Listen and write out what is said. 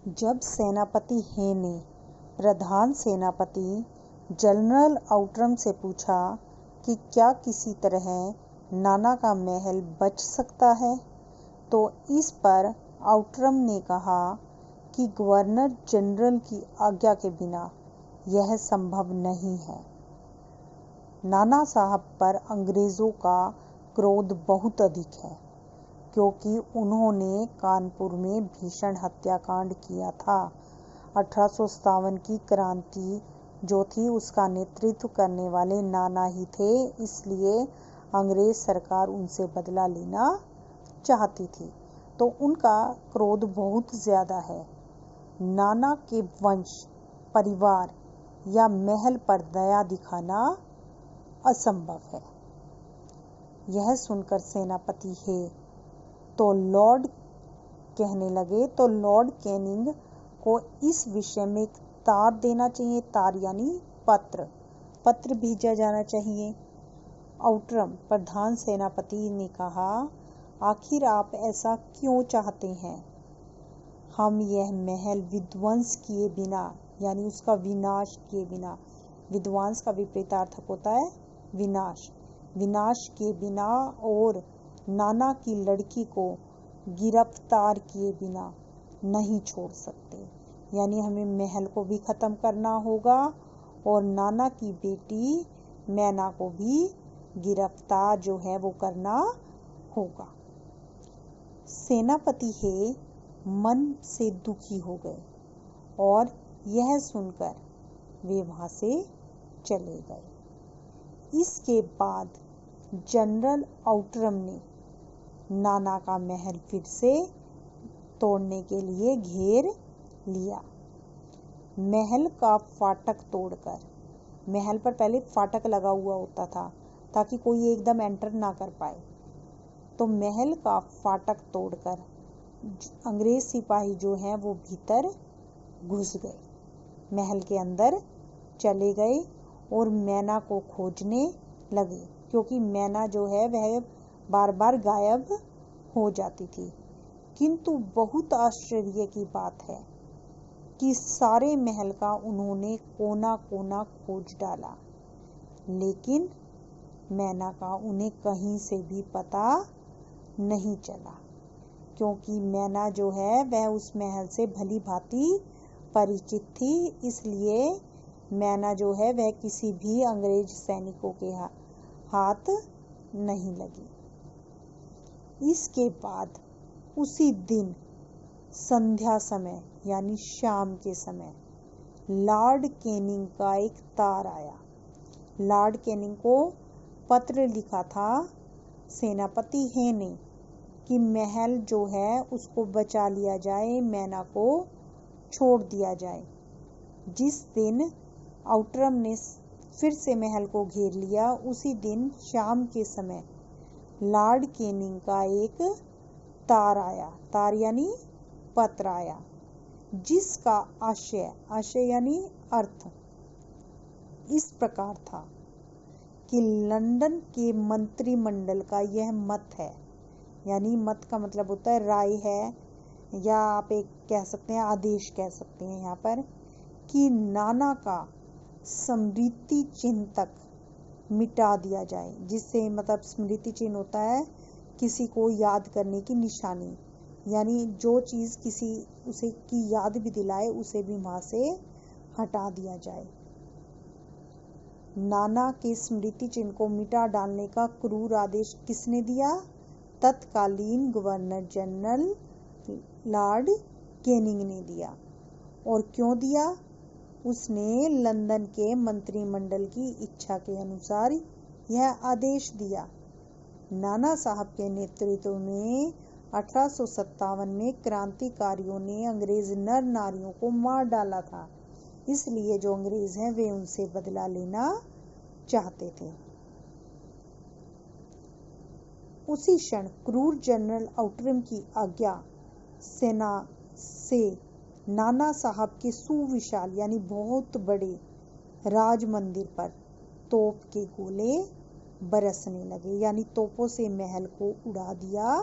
जब सेनापति हे ने प्रधान सेनापति जनरल आउट्रम से पूछा कि क्या किसी तरह नाना का महल बच सकता है, तो इस पर आउट्रम ने कहा कि गवर्नर जनरल की आज्ञा के बिना यह संभव नहीं है। नाना साहब पर अंग्रेजों का क्रोध बहुत अधिक है, क्योंकि उन्होंने कानपुर में भीषण हत्याकांड किया था। 1857 की क्रांति जो थी उसका नेतृत्व करने वाले नाना ही थे, इसलिए अंग्रेज सरकार उनसे बदला लेना चाहती थी, तो उनका क्रोध बहुत ज़्यादा है। नाना के वंश, परिवार या महल पर दया दिखाना असंभव है। यह सुनकर सेनापति हे तो लॉर्ड कैनिंग को इस विषय में एक तार देना चाहिए। तार यानी पत्र भेजा जाना चाहिए। आउट्रम प्रधान सेनापति ने कहा, आखिर आप ऐसा क्यों चाहते हैं? हम यह महल विध्वंस किए बिना, यानी उसका विनाश किए बिना, विध्वंस का विपरीतार्थक होता है विनाश किए बिना और नाना की लड़की को गिरफ्तार किए बिना नहीं छोड़ सकते। यानी हमें महल को भी खत्म करना होगा और नाना की बेटी मैना को भी गिरफ्तार जो है वो करना होगा। सेनापति हे मन से दुखी हो गए और यह सुनकर वे वहां से चले गए। इसके बाद जनरल आउट्रम ने नाना का महल फिर से तोड़ने के लिए घेर लिया। महल का फाटक तोड़कर, महल पर पहले फाटक लगा हुआ होता था ताकि कोई एकदम एंटर ना कर पाए, तो महल का फाटक तोड़कर अंग्रेज सिपाही जो हैं वो भीतर घुस गए, महल के अंदर चले गए और मैना को खोजने लगे, क्योंकि मैना जो है वह बार बार गायब हो जाती थी। किंतु बहुत आश्चर्य की बात है कि सारे महल का उन्होंने कोना कोना खोज डाला, लेकिन मैना का उन्हें कहीं से भी पता नहीं चला, क्योंकि मैना जो है वह उस महल से भली भांति परिचित थी, इसलिए मैना जो है वह किसी भी अंग्रेज सैनिकों के हाथ नहीं लगी। इसके बाद उसी दिन संध्या समय यानी शाम के समय लॉर्ड कैनिंग का एक तार आया। लॉर्ड कैनिंग को पत्र लिखा था सेनापति हे ने कि महल जो है उसको बचा लिया जाए, मैना को छोड़ दिया जाए। जिस दिन आउट्रम ने फिर से महल को घेर लिया, उसी दिन शाम के समय लॉर्ड कैनिंग का एक तार आया, तार यानी पत्र आया, जिसका आशय यानी अर्थ इस प्रकार था कि लंदन के मंत्रिमंडल का यह मत है, यानी मत का मतलब होता है राय है, या आप एक कह सकते हैं आदेश कह सकते हैं यहाँ पर, कि नाना का स्मृति चिन्ह तक मिटा दिया जाए। जिससे मतलब स्मृति चिन्ह होता है किसी को याद करने की निशानी, यानी जो चीज किसी उसे की याद भी दिलाए उसे भी वहां से हटा दिया जाए। नाना के स्मृति चिन्ह को मिटा डालने का क्रूर आदेश किसने दिया? तत्कालीन गवर्नर जनरल लॉर्ड कैनिंग ने दिया। और क्यों दिया? उसने लंदन के मंत्रिमंडल की इच्छा के अनुसार यह आदेश दिया। नाना साहब के नेतृत्व में 1857 में क्रांतिकारियों ने अंग्रेज नर नारियों को मार डाला था, इसलिए जो अंग्रेज हैं वे उनसे बदला लेना चाहते थे। उसी क्षण क्रूर जनरल आउट्रम की आज्ञा सेना से नाना साहब के सुविशाल यानी बहुत बड़े राज मंदिर पर तोप के गोले बरसने लगे, यानी तोपों से महल को उड़ा दिया